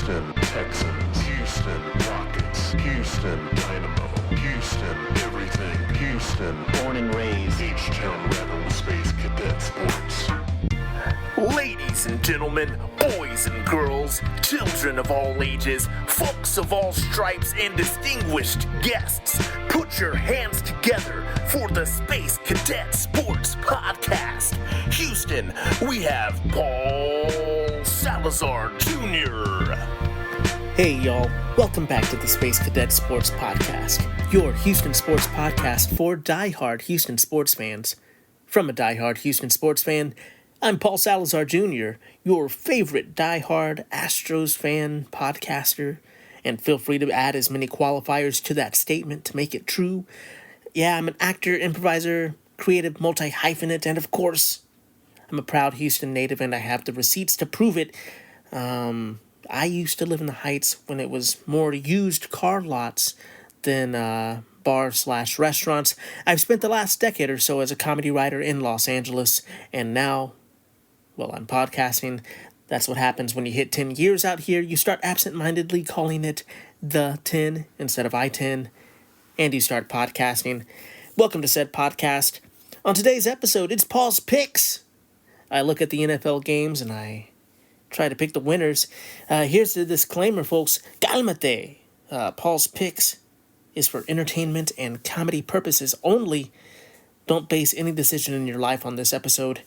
Houston Texans, Houston Rockets, Houston Dynamo, Houston everything, Houston born and raised, H-Town Rebel Space Cadet Sports. Ladies and gentlemen, boys and girls, children of all ages, folks of all stripes, and distinguished guests, put your hands together for the Space Cadet Sports Podcast. Houston, we have Paul Salazar Jr. Hey y'all, welcome back to the Space Cadet Sports Podcast, your Houston sports podcast for diehard Houston sports fans. From a diehard Houston sports fan, I'm Paul Salazar Jr., your favorite diehard Astros fan podcaster, and feel free to add as many qualifiers to that statement to make it true. Yeah, I'm an actor, improviser, creative multi-hyphenate, and of course, I'm a proud Houston native and I have the receipts to prove it. I used to live in the Heights when it was more used car lots than bars/restaurants. I've spent the last decade or so as a comedy writer in Los Angeles, and now, well, I'm podcasting. That's what happens when you hit 10 years out here. You start absent-mindedly calling it the 10 instead of I-10, and you start podcasting. Welcome to said podcast. On today's episode, it's Paul's Picks. I look at the NFL games and I try to pick the winners. Here's the disclaimer, folks. Cálmate. Paul's Picks is for entertainment and comedy purposes only. Don't base any decision in your life on this episode.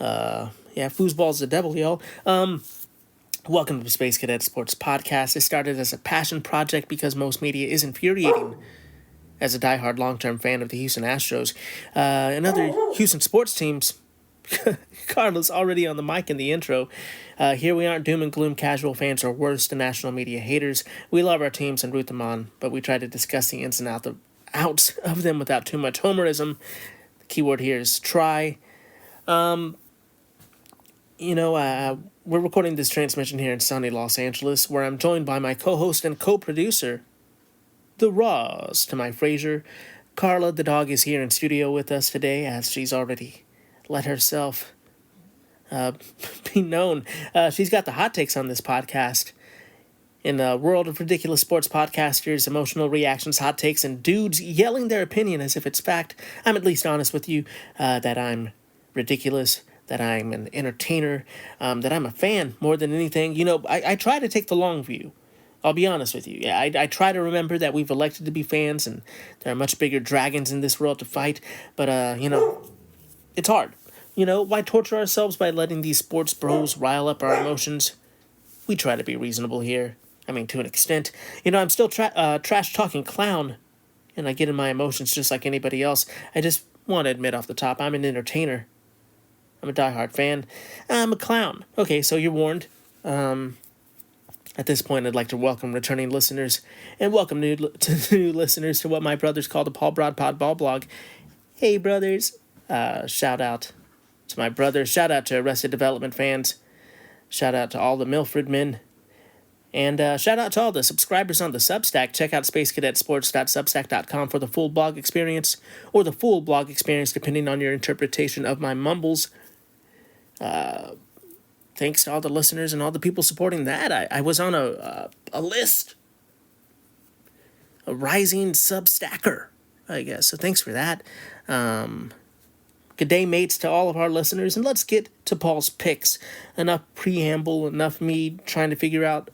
Yeah, foosball's the devil, y'all. Welcome to the Space Cadet Sports Podcast. It started as a passion project because most media is infuriating. As a diehard long-term fan of the Houston Astros and other Houston sports teams, Carlos already on the mic in the intro. Here we aren't doom and gloom casual fans or worse, the national media haters. We love our teams and root them on, but we try to discuss the ins and outs of them without too much homerism. The keyword here is try. We're recording this transmission here in sunny Los Angeles, where I'm joined by my co-host and co-producer, the Ross to my Frasier. Carla, the dog, is here in studio with us today, as she's already let herself be known. She's got the hot takes on this podcast. In a world of ridiculous sports podcasters, emotional reactions, hot takes, and dudes yelling their opinion as if it's fact, I'm at least honest with you that I'm ridiculous, that I'm an entertainer, that I'm a fan more than anything. You know, I try to take the long view. I'll be honest with you. Yeah, I try to remember that we've elected to be fans and there are much bigger dragons in this world to fight. But, it's hard. Why torture ourselves by letting these sports bros rile up our emotions? We try to be reasonable here. I mean, to an extent. I'm still trash-talking clown, and I get in my emotions just like anybody else. I just want to admit off the top, I'm an entertainer. I'm a diehard fan. I'm a clown. Okay, so you're warned. At this point, I'd like to welcome returning listeners and welcome new listeners to what my brothers call the Paul Broad Pod Ball Blog. Hey, brothers. Shout out to my brothers. Shout out to Arrested Development fans. Shout out to all the Milford men. And shout out to all the subscribers on the Substack. Check out spacecadetsports.substack.com for the full blog experience, or the full blog experience depending on your interpretation of my mumbles. Thanks to all the listeners and all the people supporting that. I was on a list. A rising Substacker, I guess. So thanks for that. Good day, mates, to all of our listeners. And let's get to Paul's picks. Enough preamble, enough me trying to figure out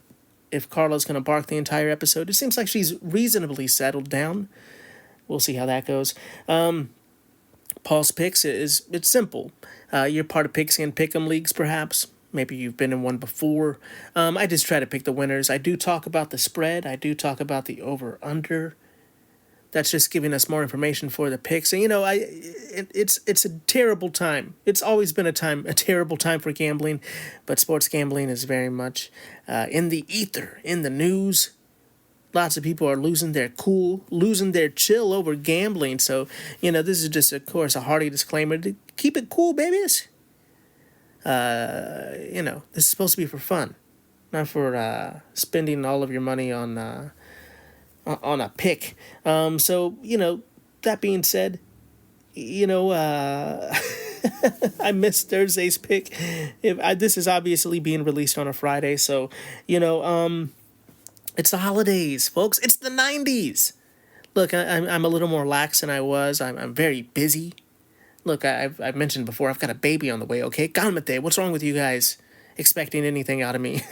if Carla's going to bark the entire episode. It seems like she's reasonably settled down. We'll see how that goes. Paul's picks it's simple. You're part of Pigskin Pick'em leagues, perhaps. Maybe you've been in one before. I just try to pick the winners. I do talk about the spread. I do talk about the over-under. That's just giving us more information for the picks. And, it's a terrible time. It's always been a terrible time for gambling. But sports gambling is very much in the ether, in the news. Lots of people are losing their cool, losing their chill over gambling. So, this is just, of course, a hearty disclaimer to keep it cool, babies. This is supposed to be for fun, not for spending all of your money on a pick. So, that being said, I missed Thursday's pick. This is obviously being released on a Friday, so it's the holidays, folks. It's the '90s. Look, I'm a little more lax than I was. I'm very busy. Look, I've mentioned before, I've got a baby on the way. Okay, Galmate, what's wrong with you guys expecting anything out of me?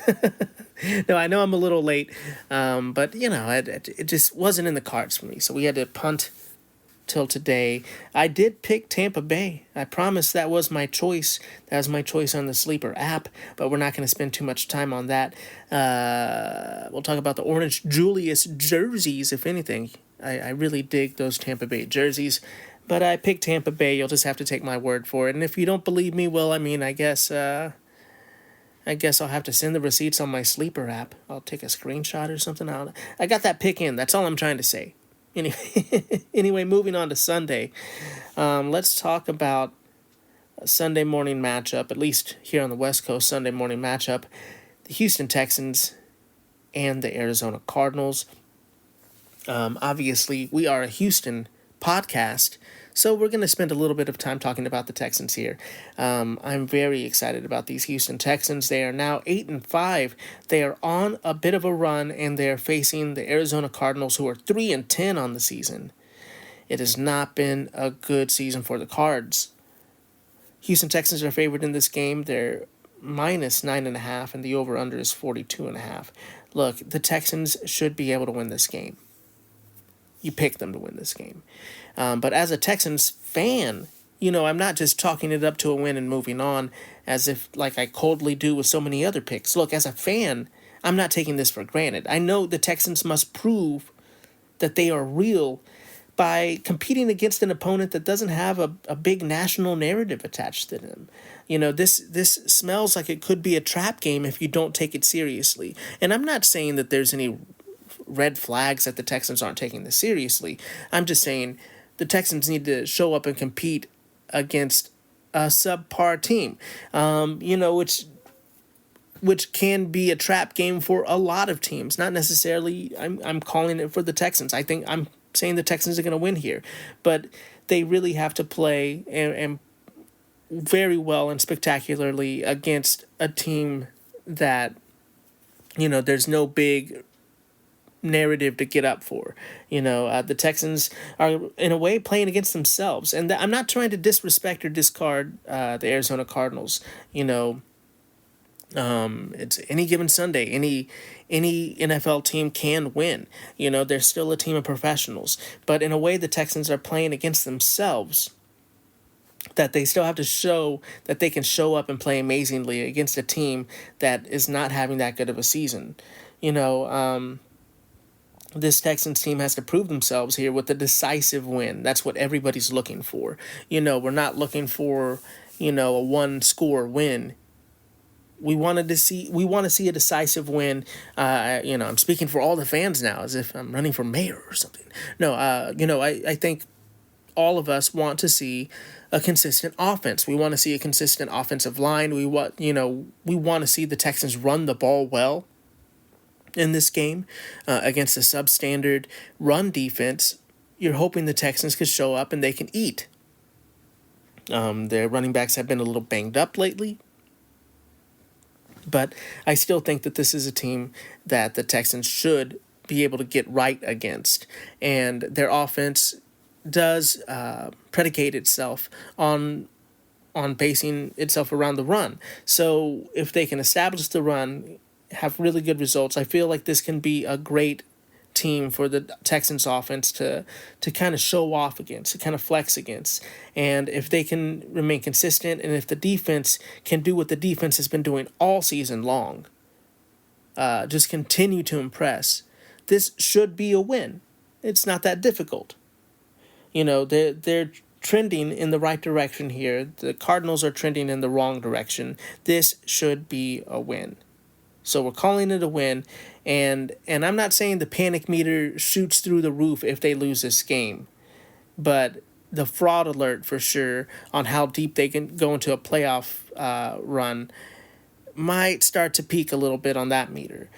No, I know I'm a little late, but it just wasn't in the cards for me. So we had to punt till today. I did pick Tampa Bay. I promise that was my choice. That was my choice on the Sleeper app, but we're not going to spend too much time on that. We'll talk about the Orange Julius jerseys, if anything. I really dig those Tampa Bay jerseys, but I picked Tampa Bay. You'll just have to take my word for it. And if you don't believe me, well, I mean, I guess I'll have to send the receipts on my Sleeper app. I'll take a screenshot or something. I got that pick in. That's all I'm trying to say. Anyway, moving on to Sunday. Let's talk about a Sunday morning matchup, at least here on the West Coast, Sunday morning matchup. The Houston Texans and the Arizona Cardinals. Obviously, we are a Houston podcast, so we're going to spend a little bit of time talking about the Texans here. I'm very excited about these Houston Texans. They are now 8-5. They are on a bit of a run, and they are facing the Arizona Cardinals, who are 3-10 on the season. It has not been a good season for the Cards. Houston Texans are favored in this game. They're minus 9.5, and the over/under is 42.5. Look, the Texans should be able to win this game. You pick them to win this game. But as a Texans fan, I'm not just chalking it up to a win and moving on as if like I coldly do with so many other picks. Look, as a fan, I'm not taking this for granted. I know the Texans must prove that they are real by competing against an opponent that doesn't have a big national narrative attached to them. This smells like it could be a trap game if you don't take it seriously. And I'm not saying that there's any red flags that the Texans aren't taking this seriously. I'm just saying the Texans need to show up and compete against a subpar team, which can be a trap game for a lot of teams. Not necessarily, I'm calling it for the Texans. I think I'm saying the Texans are going to win here, but they really have to play and very well and spectacularly against a team that, there's no big narrative to get up for. The Texans are in a way playing against themselves, and I'm not trying to disrespect or discard the Arizona Cardinals. It's any given Sunday, any NFL team can win. They're still a team of professionals, but in a way the Texans are playing against themselves, that they still have to show that they can show up and play amazingly against a team that is not having that good of a season. This Texans team has to prove themselves here with a decisive win. That's what everybody's looking for. We're not looking for, a one-score win. We want to see a decisive win. I'm speaking for all the fans now, as if I'm running for mayor or something. No, I think all of us want to see a consistent offense. We want to see a consistent offensive line. We want to see the Texans run the ball well in this game against a substandard run defense. You're hoping the Texans could show up and they can eat. Their running backs have been a little banged up lately, but I still think that this is a team that the Texans should be able to get right against, and their offense does predicate itself on basing itself around the run. So if they can establish the run, have really good results, I feel like this can be a great team for the Texans offense to kind of show off against, to kind of flex against. And if they can remain consistent, and if the defense can do what the defense has been doing all season long, just continue to impress, this should be a win. It's not that difficult. They're trending in the right direction here. The Cardinals are trending in the wrong direction. This should be a win. So we're calling it a win, and I'm not saying the panic meter shoots through the roof if they lose this game, but the fraud alert for sure on how deep they can go into a playoff run might start to peak a little bit on that meter.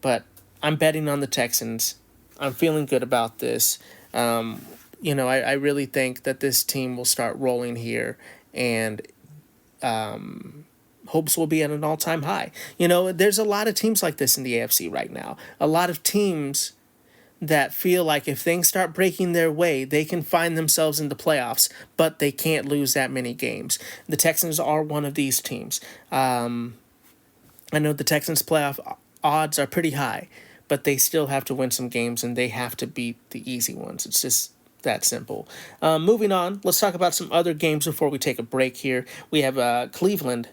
But I'm betting on the Texans. I'm feeling good about this. I really think that this team will start rolling here, and hopes will be at an all-time high. You know, there's a lot of teams like this in the AFC right now. A lot of teams that feel like if things start breaking their way, they can find themselves in the playoffs, but they can't lose that many games. The Texans are one of these teams. I know the Texans' playoff odds are pretty high, but they still have to win some games, and they have to beat the easy ones. It's just that simple. Moving on, let's talk about some other games before we take a break here. We have Cleveland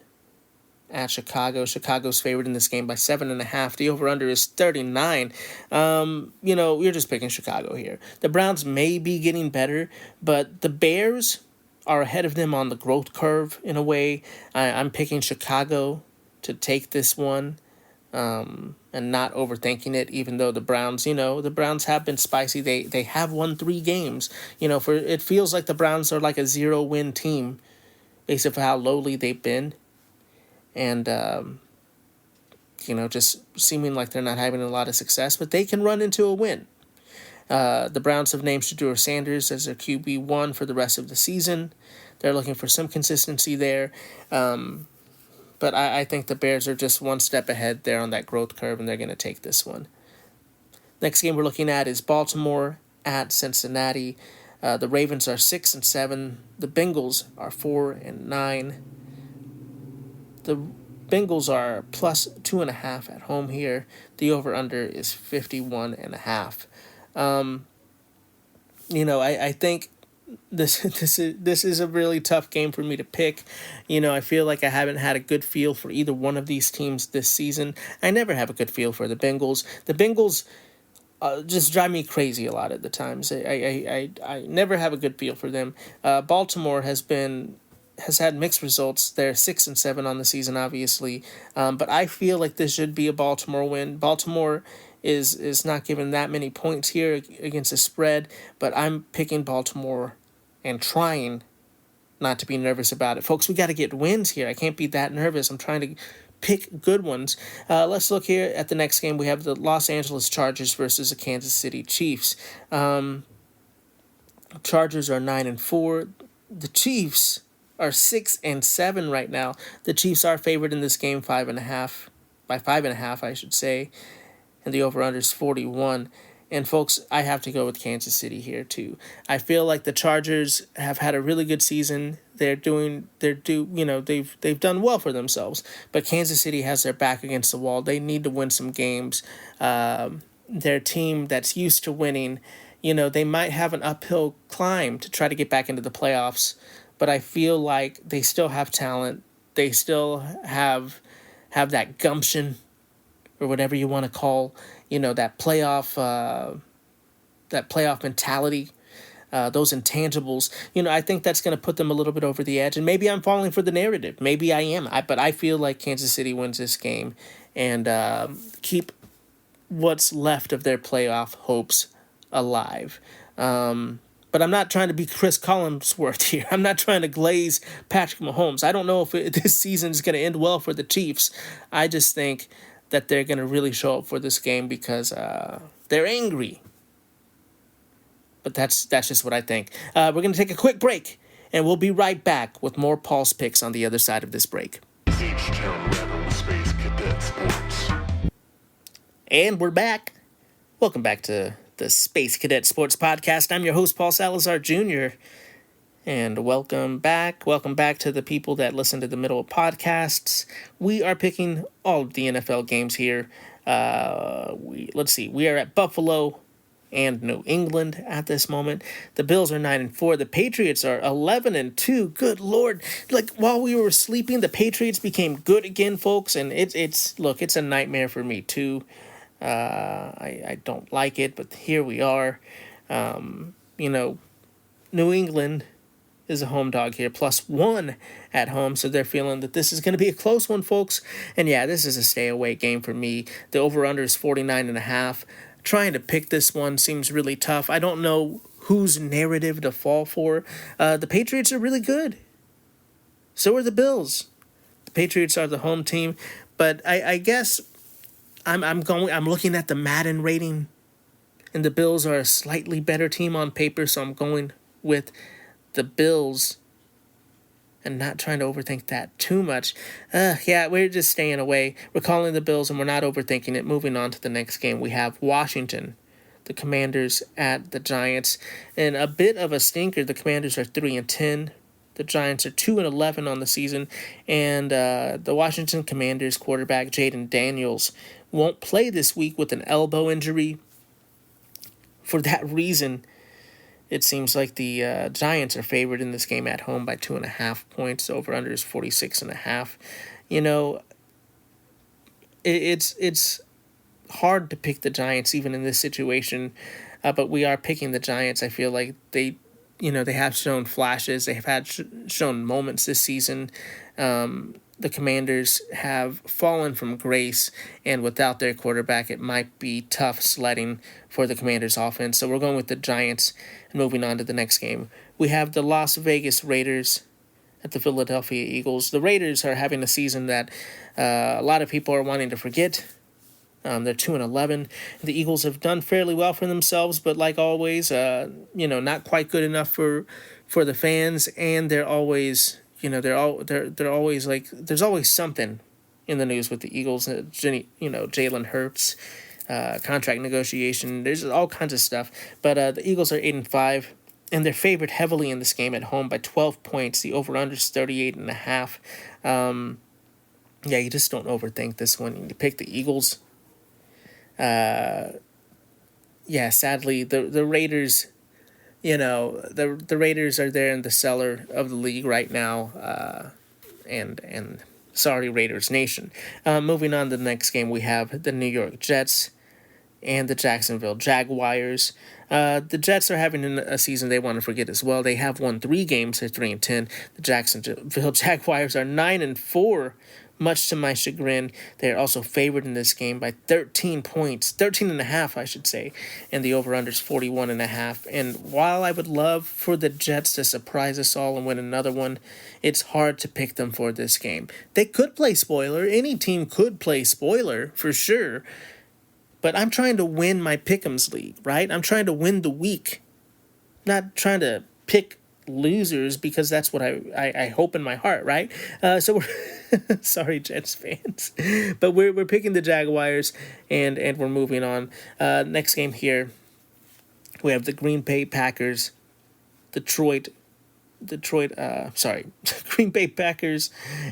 at Chicago. Chicago's favored in this game by 7.5. The over-under is 39. You're just picking Chicago here. The Browns may be getting better, but the Bears are ahead of them on the growth curve in a way. I'm picking Chicago to take this one and not overthinking it, even though the Browns have been spicy. They have won 3 games. It feels like the Browns are like a 0-win team based on how lowly they've been. And, just seeming like they're not having a lot of success, but they can run into a win. The Browns have named Shedeur Sanders as their QB1 for the rest of the season. They're looking for some consistency there. But I think the Bears are just one step ahead there on that growth curve, and they're going to take this one. Next game we're looking at is Baltimore at Cincinnati. The Ravens are 6-7. The Bengals are 4-9. The Bengals are plus 2.5 at home here. The over-under is 51.5. I think this is a really tough game for me to pick. I feel like I haven't had a good feel for either one of these teams this season. I never have a good feel for the Bengals. The Bengals just drive me crazy a lot of the times. I never have a good feel for them. Baltimore has had mixed results. They're 6-7 on the season, obviously, but I feel like this should be a Baltimore win. Baltimore is not given that many points here against the spread, but I'm picking Baltimore and trying not to be nervous about it. Folks, we got to get wins here. I can't be that nervous. I'm trying to pick good ones. Let's look here at the next game. We have the Los Angeles Chargers versus the Kansas City Chiefs. Chargers are 9-4. The Chiefs are 6-7 right now. The Chiefs are favored in this game 5.5 by 5.5, I should say, and the over/under is 41. And folks, I have to go with Kansas City here too. I feel like the Chargers have had a really good season. They've done well for themselves. But Kansas City has their back against the wall. They need to win some games. Their team that's used to winning, they might have an uphill climb to try to get back into the playoffs. But I feel like they still have talent. They still have that gumption, or whatever you want to call, that playoff mentality, those intangibles. I think that's going to put them a little bit over the edge. And maybe I'm falling for the narrative. Maybe I am. But I feel like Kansas City wins this game and keep what's left of their playoff hopes alive. But I'm not trying to be Chris Collinsworth here. I'm not trying to glaze Patrick Mahomes. I don't know if this season is going to end well for the Chiefs. I just think that they're going to really show up for this game because they're angry. But that's just what I think. We're going to take a quick break, and we'll be right back with more Paul's picks on the other side of this break. H-Town Rebel Space Cadet Sports. And we're back. Welcome back to the Space Cadet Sports Podcast. I'm your host, Paul Salazar Jr., and welcome back. Welcome back to the people that listen to the middle of podcasts. We are picking all of the NFL games here. Let's see. We are at Buffalo and New England at this moment. The Bills are 9-4. The Patriots are 11-2. Good Lord. Like, while we were sleeping, the Patriots became good again, folks. And it's a nightmare for me, too. I don't like it, but here we are. New England is a home dog here, +1 at home, so they're feeling that this is going to be a close one, folks. And yeah, this is a stay-away game for me. The over-under is 49.5. Trying to pick this one seems really tough. I don't know whose narrative to fall for. The Patriots are really good. So are the Bills. The Patriots are the home team, but I guess I'm looking at the Madden rating, and the Bills are a slightly better team on paper, so I'm going with the Bills and not trying to overthink that too much. Yeah, we're just staying away. We're calling the Bills, and we're not overthinking it. Moving on to the next game, we have Washington, the Commanders at the Giants, and a bit of a stinker. The Commanders are 3-10. The Giants are 2-11 on the season, and the Washington Commanders quarterback Jaden Daniels won't play this week with an elbow injury. For that reason, it seems like the Giants are favored in this game at home by 2.5 points. Over under is 46.5. You know, it's hard to pick the Giants even in this situation, but we are picking the Giants. I feel like they have shown flashes. They have had shown moments this season. The Commanders have fallen from grace, and without their quarterback, it might be tough sledding for the Commanders' offense. So we're going with the Giants, and moving on to the next game. We have the Las Vegas Raiders at the Philadelphia Eagles. The Raiders are having a season that a lot of people are wanting to forget. They're 2-11. The Eagles have done fairly well for themselves, but like always, not quite good enough for the fans, and they're always, they're always like, there's always something in the news with the Eagles. Jalen Hurts, contract negotiation. There's all kinds of stuff, but the Eagles are 8-5, and they're favored heavily in this game at home by 12 points. The over/under is 38.5. Yeah, you just don't overthink this one. You pick the Eagles. Sadly, the Raiders, the Raiders are there in the cellar of the league right now, and sorry, Raiders Nation. Moving on to the next game, we have the New York Jets and the Jacksonville Jaguars. The Jets are having a season they want to forget as well. They have won 3 games. They're 3-10. The Jacksonville Jaguars are 9-4. Much to my chagrin, they are also favored in this game by 13 points, 13.5, I should say, and the over/under is 41.5. And while I would love for the Jets to surprise us all and win another one, it's hard to pick them for this game. They could play spoiler. Any team could play spoiler for sure. But I'm trying to win my Pick'ems league, right? I'm trying to win the week, not trying to pick losers because that's what I hope in my heart, right? So we're sorry, Jets fans, but we're picking the Jaguars, and we're moving on. Next game here, we have the Green Bay Packers, Green Bay Packers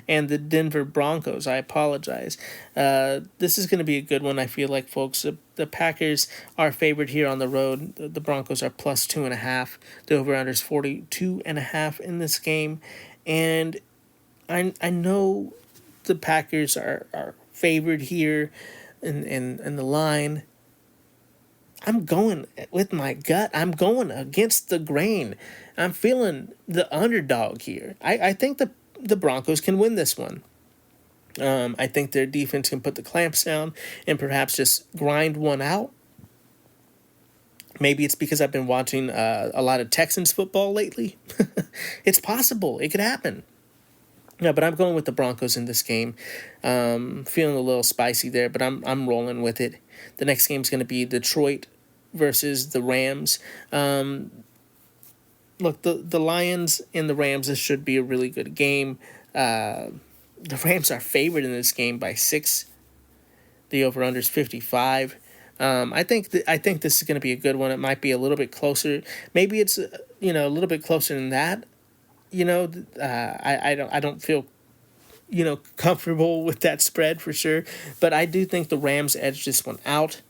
and the Denver Broncos. I apologize. This is going to be a good one, I feel like, folks. The Packers are favored here on the road. The Broncos are plus 2.5. The over-under is 42.5 in this game. And I know the Packers are favored here in the line. I'm going with my gut. I'm going against the grain. I'm feeling the underdog here. I think the Broncos can win this one. I think their defense can put the clamps down and perhaps just grind one out. Maybe it's because I've been watching a lot of Texans football lately. It's possible. It could happen. Yeah, but I'm going with the Broncos in this game. Feeling a little spicy there, but I'm rolling with it. The next game is going to be Detroit versus the Rams. Look, the Lions and the Rams, this should be a really good game. The Rams are favored in this game by 6. The over/under is 55. I think this is going to be a good one. It might be a little bit closer. Maybe it's a little bit closer than that. I don't feel comfortable with that spread for sure. But I do think the Rams edge this one out.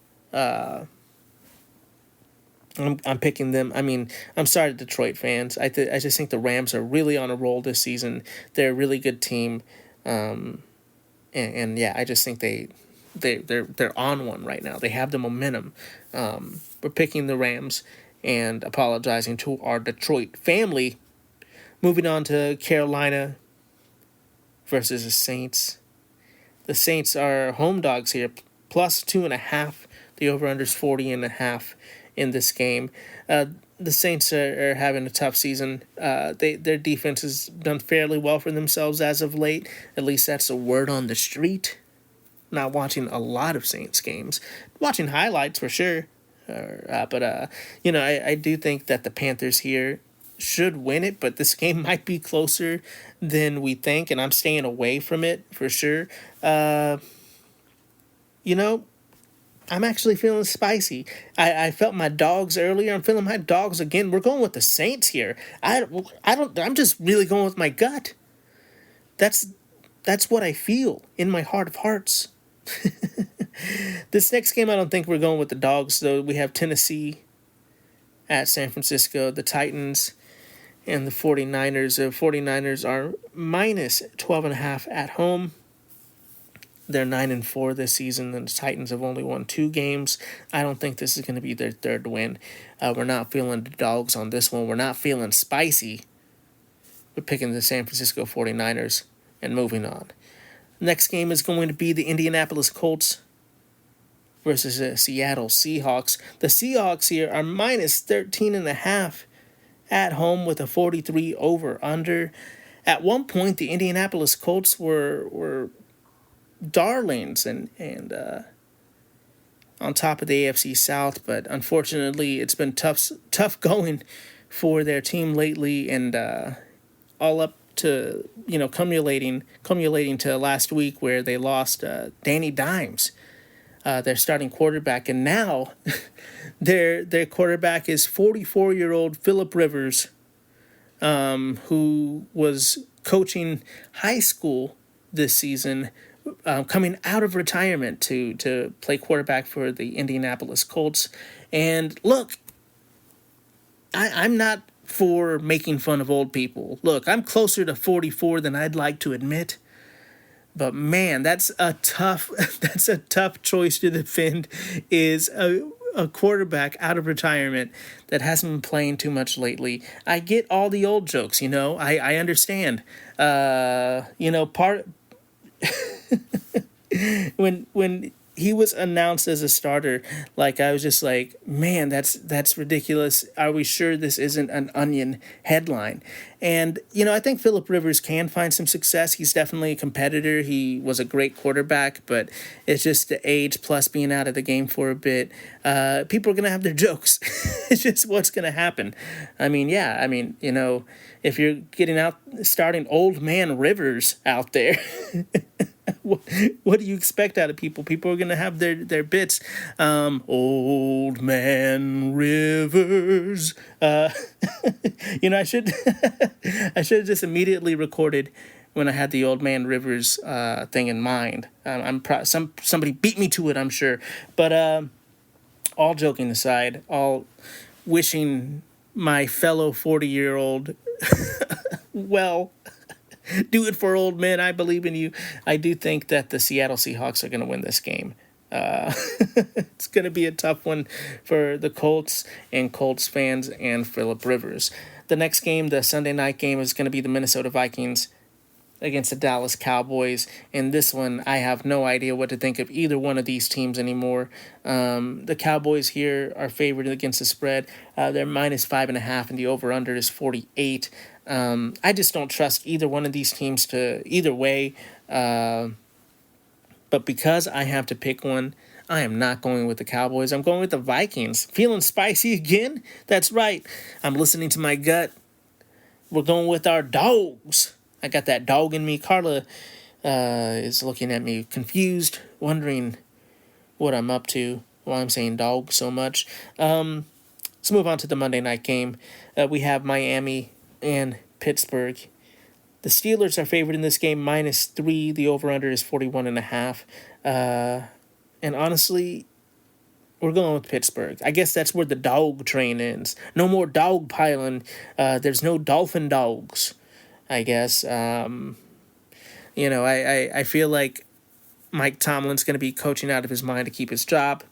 I'm picking them. I mean, I'm sorry, Detroit fans. I just think the Rams are really on a roll this season. They're a really good team, and yeah, I just think they're on one right now. They have the momentum. We're picking the Rams and apologizing to our Detroit family. Moving on to Carolina versus the Saints. The Saints are home dogs here, plus 2.5. The over/under is 40.5 in this game. The Saints are having a tough season. Their defense has done fairly well for themselves as of late. At least that's the word on the street. Not watching a lot of Saints games. Watching highlights for sure. But I do think that the Panthers here should win it, but this game might be closer than we think, and I'm staying away from it for sure. You know, I'm actually feeling spicy. I felt my dogs earlier. I'm feeling my dogs again. We're going with the Saints here. I'm just really going with my gut. That's what I feel in my heart of hearts. This next game, I don't think we're going with the dogs, though. We have Tennessee at San Francisco, the Titans, and the 49ers. The 49ers are minus 12.5 at home. They're 9-4 this season, and the Titans have only won 2 games. I don't think this is going to be their third win. We're not feeling the dogs on this one. We're not feeling spicy. We're picking the San Francisco 49ers and moving on. Next game is going to be the Indianapolis Colts versus the Seattle Seahawks. The Seahawks here are minus 13.5 at home with a 43 over-under. At one point, the Indianapolis Colts were darlings and on top of the AFC South, but unfortunately, it's been tough going for their team lately, and all up to culminating to last week where they lost Danny Dimes, their starting quarterback, and now their quarterback is 44-year-old Phillip Rivers, who was coaching high school this season, coming out of retirement to play quarterback for the Indianapolis Colts. And look, I'm not for making fun of old people. Look, I'm closer to 44 than I'd like to admit. But man, that's a tough choice to defend, is a quarterback out of retirement that hasn't been playing too much lately. I get all the old jokes, I understand. Part when he was announced as a starter, I was just like, man, that's ridiculous. Are we sure this isn't an Onion headline? And, I think Phillip Rivers can find some success. He's definitely a competitor. He was a great quarterback, but it's just the age plus being out of the game for a bit. People are going to have their jokes. It's just what's going to happen. If you're starting old man Rivers out there, what do you expect out of people? People are going to have their bits. Old man Rivers. I should I should have just immediately recorded when I had the old man Rivers thing in mind. Somebody beat me to it, I'm sure. But all joking aside, all wishing my fellow 40-year-old well. Do it for old men. I believe in you. I do think that the Seattle Seahawks are going to win this game. It's going to be a tough one for the Colts and Colts fans and Phillip Rivers. The next game, the Sunday night game, is going to be the Minnesota Vikings against the Dallas Cowboys. And this one, I have no idea what to think of either one of these teams anymore. The Cowboys here are favored against the spread. They're minus 5.5, and the over-under is 48. I just don't trust either one of these teams to either way. But because I have to pick one, I am not going with the Cowboys. I'm going with the Vikings. Feeling spicy again? That's right. I'm listening to my gut. We're going with our dogs. I got that dog in me. Carla is looking at me confused, wondering what I'm up to, why I'm saying dog so much. Let's move on to the Monday night game. We have Miami and Pittsburgh. The Steelers are favored in this game, -3. The over-under is 41.5. And honestly, we're going with Pittsburgh. I guess that's where the dog train ends. No more dog piling. There's no dolphin dogs, I guess. I feel like Mike Tomlin's going to be coaching out of his mind to keep his job.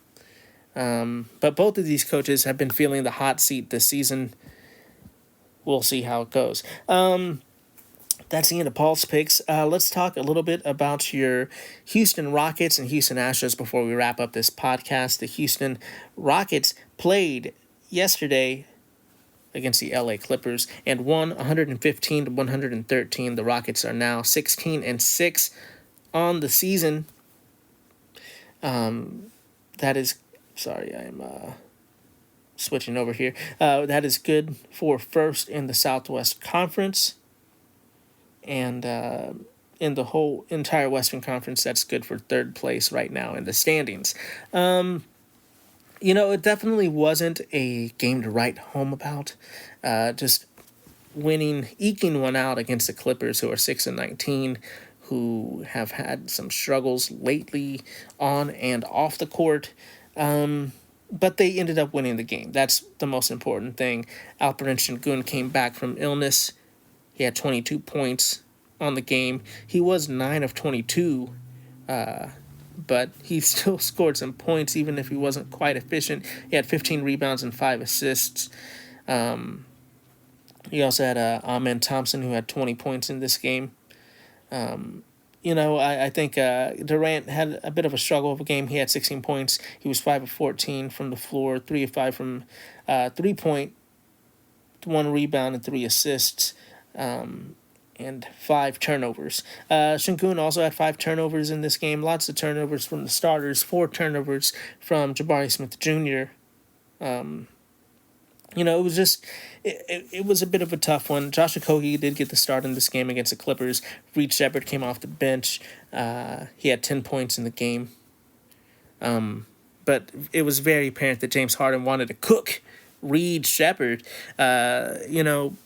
But both of these coaches have been feeling the hot seat this season. We'll see how it goes. That's the end of Paul's picks. Let's talk a little bit about your Houston Rockets and Houston Astros before we wrap up this podcast. The Houston Rockets played yesterday against the LA Clippers and won 115-113. The Rockets are now 16-6 on the season. That is, sorry, I'm switching over here. That is good for first in the Southwest Conference, and in the whole entire Western Conference, that's good for third place right now in the standings. It definitely wasn't a game to write home about. Just eking one out against the Clippers, who are 6-19, who have had some struggles lately on and off the court. But they ended up winning the game. That's the most important thing. Alperen Şengün came back from illness. He had 22 points on the game. He was 9 of 22, but he still scored some points even if he wasn't quite efficient. He had 15 rebounds and 5 assists. He also had Amen Thompson, who had 20 points in this game. I think Durant had a bit of a struggle of a game. He had 16 points. He was 5 of 14 from the floor, 3 of 5 from 3-point, 1 rebound and 3 assists, and 5 turnovers. Şengün also had 5 turnovers in this game. Lots of turnovers from the starters, 4 turnovers from Jabari Smith Jr. It was just, it was a bit of a tough one. Josh Okogie did get the start in this game against the Clippers. Reed Sheppard came off the bench. He had 10 points in the game. But it was very apparent that James Harden wanted to cook Reed Sheppard, trying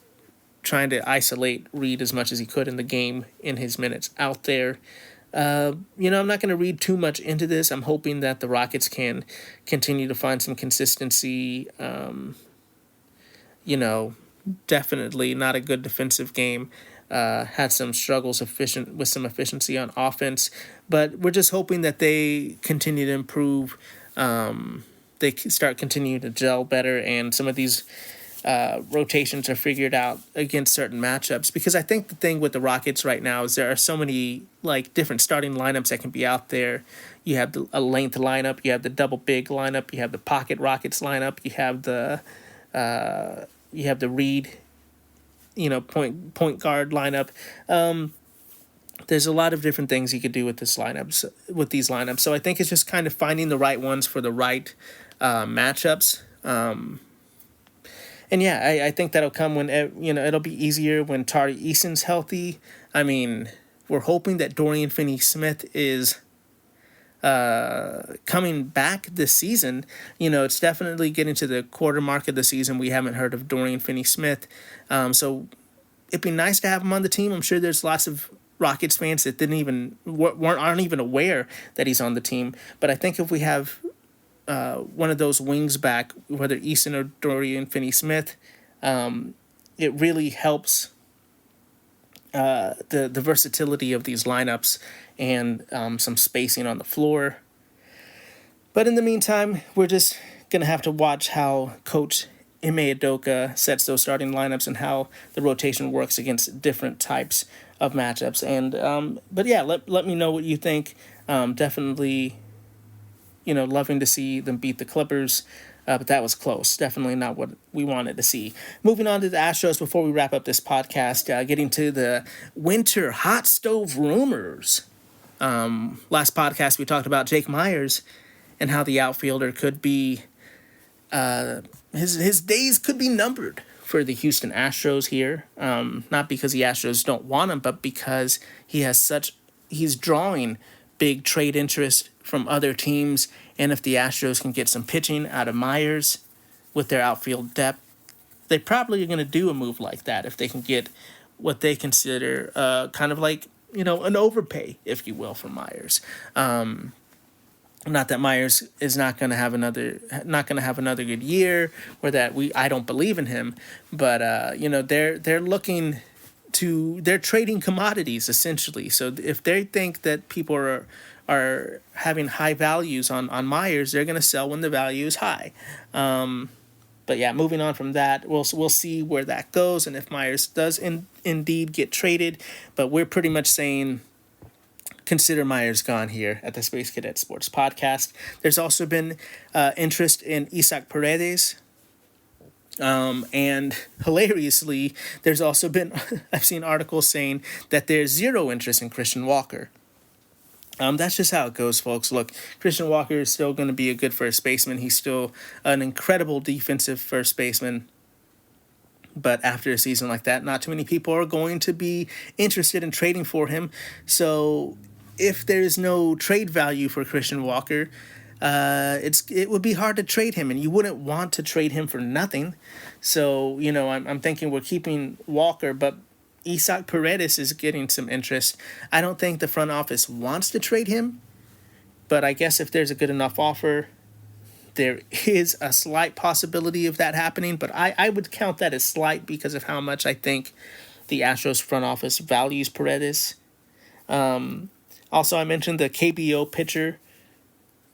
to isolate Reed as much as he could in the game in his minutes out there. I'm not going to read too much into this. I'm hoping that the Rockets can continue to find some consistency. Definitely not a good defensive game. Had some struggles with some efficiency on offense, but we're just hoping that they continue to improve. They start continuing to gel better, and some of these rotations are figured out against certain matchups. Because I think the thing with the Rockets right now is there are so many different starting lineups that can be out there. You have a length lineup, you have the double big lineup, you have the pocket Rockets lineup, you have the Reed, point guard lineup. There's a lot of different things you could do with these lineups. So I think it's just kind of finding the right ones for the right matchups. And yeah, I think that'll come when, it'll be easier when Tari Eason's healthy. I mean, we're hoping that Dorian Finney-Smith is coming back this season. It's definitely getting to the quarter mark of the season. We haven't heard of Dorian Finney-Smith. So it'd be nice to have him on the team. I'm sure there's lots of Rockets fans that aren't even aware that he's on the team. But I think if we have one of those wings back, whether Eason or Dorian Finney-Smith, it really helps the versatility of these lineups and some spacing on the floor. But in the meantime, we're just going to have to watch how Coach Ime Udoka sets those starting lineups and how the rotation works against different types of matchups. And but yeah, let me know what you think. Definitely, loving to see them beat the Clippers. But that was close. Definitely not what we wanted to see. Moving on to the Astros before we wrap up this podcast, getting to the winter hot stove rumors. Last podcast, we talked about Jake Myers and how the outfielder could be, his days could be numbered for the Houston Astros here. Not because the Astros don't want him, but because he's drawing big trade interest from other teams. And if the Astros can get some pitching out of Myers with their outfield depth, they probably are going to do a move like that if they can get what they consider kind of an overpay, if you will, for Myers. Not that Myers is not going to have another good year, or that I don't believe in him, but they're trading commodities essentially. So if they think that people are having high values on Myers, they're going to sell when the value is high. But yeah, moving on from that, we'll see where that goes and if Myers does indeed get traded. But we're pretty much saying consider Myers gone here at the Space Cadet Sports Podcast. There's also been interest in Isaac Paredes. And hilariously, there's also been, I've seen articles saying that there's zero interest in Christian Walker. That's just how it goes, folks. Look, Christian Walker is still going to be a good first baseman. He's still an incredible defensive first baseman. But after a season like that, not too many people are going to be interested in trading for him. So if there's no trade value for Christian Walker, it would be hard to trade him, and you wouldn't want to trade him for nothing. So, I'm thinking we're keeping Walker, but Isaac Paredes is getting some interest. I don't think the front office wants to trade him, but I guess if there's a good enough offer, there is a slight possibility of that happening, but I would count that as slight because of how much I think the Astros front office values Paredes. Also, I mentioned the KBO pitcher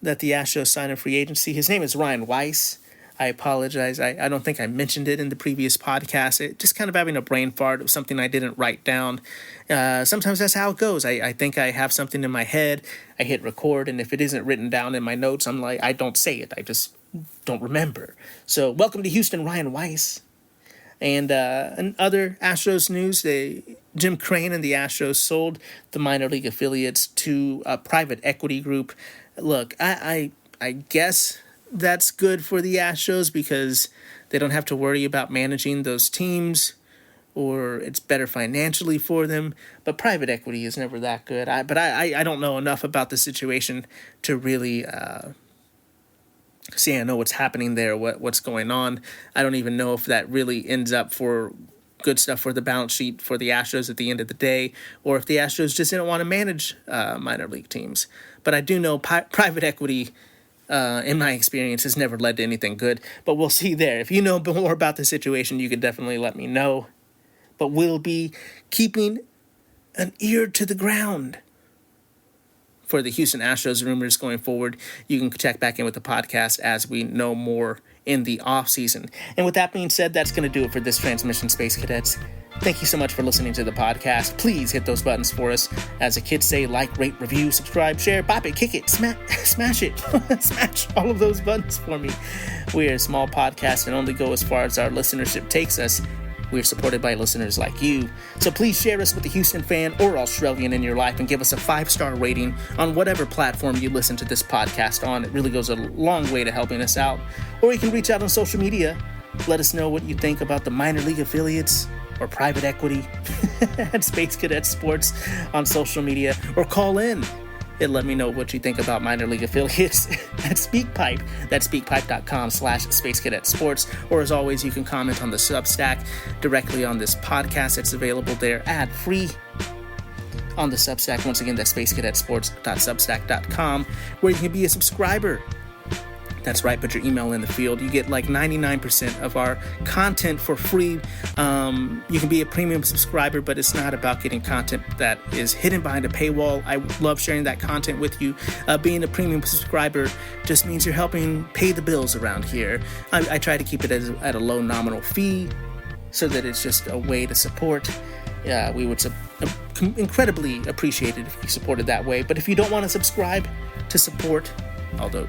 that the Astros signed in free agency. His name is Ryan Weiss. I apologize. I don't think I mentioned it in the previous podcast. It just kind of having a brain fart of something I didn't write down. Sometimes that's how it goes. I think I have something in my head. I hit record, and if it isn't written down in my notes, I'm like, I don't say it. I just don't remember. So welcome to Houston, Ryan Weiss. And in other Astros news, Jim Crane and the Astros sold the minor league affiliates to a private equity group. Look, I guess that's good for the Astros because they don't have to worry about managing those teams, or it's better financially for them. But private equity is never that good. I don't know enough about the situation to really see. I know what's happening there, what's going on. I don't even know if that really ends up for good stuff for the balance sheet for the Astros at the end of the day, or if the Astros just didn't want to manage minor league teams. But I do know private equity, in my experience, has never led to anything good. But we'll see there. If you know more about the situation, you could definitely let me know. But we'll be keeping an ear to the ground for the Houston Astros rumors going forward. You can check back in with the podcast as we know more in the offseason. And with that being said, that's going to do it for this transmission, Space Cadets. Thank you so much for listening to the podcast. Please hit those buttons for us. As the kids say, like, rate, review, subscribe, share, bop it, kick it, smash it. Smash all of those buttons for me. We are a small podcast and only go as far as our listenership takes us. We're supported by listeners like you. So please share us with a Houston fan or Australian in your life and give us a 5-star rating on whatever platform you listen to this podcast on. It really goes a long way to helping us out. Or you can reach out on social media. Let us know what you think about the minor league affiliates or private equity at Space Cadet Sports on social media, or call in and let me know what you think about minor league affiliates at SpeakPipe. That's speakpipe.com/Space Cadet Sports. Or as always, you can comment on the Substack directly on this podcast. It's available there ad-free on the Substack. Once again, that's spacecadetsports.substack.com, where you can be a subscriber. That's right, put your email in the field. You get like 99% of our content for free. You can be a premium subscriber, but it's not about getting content that is hidden behind a paywall. I love sharing that content with you. Being a premium subscriber just means you're helping pay the bills around here. I try to keep it at a low nominal fee so that it's just a way to support. We would incredibly appreciate it if you supported that way. But if you don't want to subscribe to support, although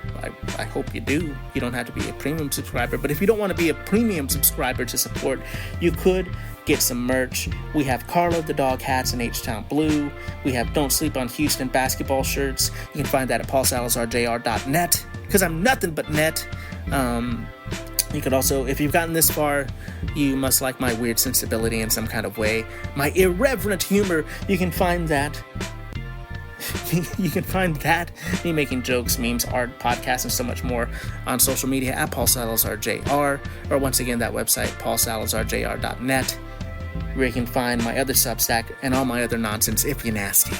I hope you do. You don't have to be a premium subscriber. But if you don't want to be a premium subscriber to support, you could get some merch. We have Carla the Dog hats in H-Town Blue. We have Don't Sleep on Houston basketball shirts. You can find that at paulsalazarjr.net, because I'm nothing but net. You could also, if you've gotten this far, you must like my weird sensibility in some kind of way. My irreverent humor, you can find that. Me making jokes, memes, art, podcasts, and so much more on social media at paulsalazarjr, or once again, that website, paulsalazarjr.net, where you can find my other Substack and all my other nonsense if you're nasty.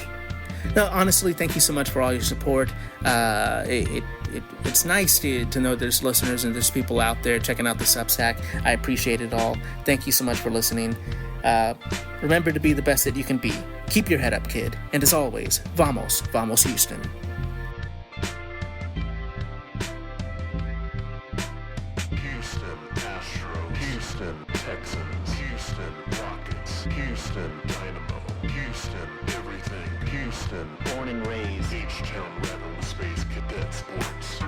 No, honestly, thank you so much for all your support. It's nice to know there's listeners and there's people out there checking out the Substack. I appreciate it all. Thank you so much for listening. Remember to be the best that you can be. Keep your head up, kid. And as always, vamos Houston. Houston Astros, Houston Texans, Houston Rockets, Houston Dynamo, Houston everything, Houston, born and raised, H-Town Rebel, Space Cadet Sports.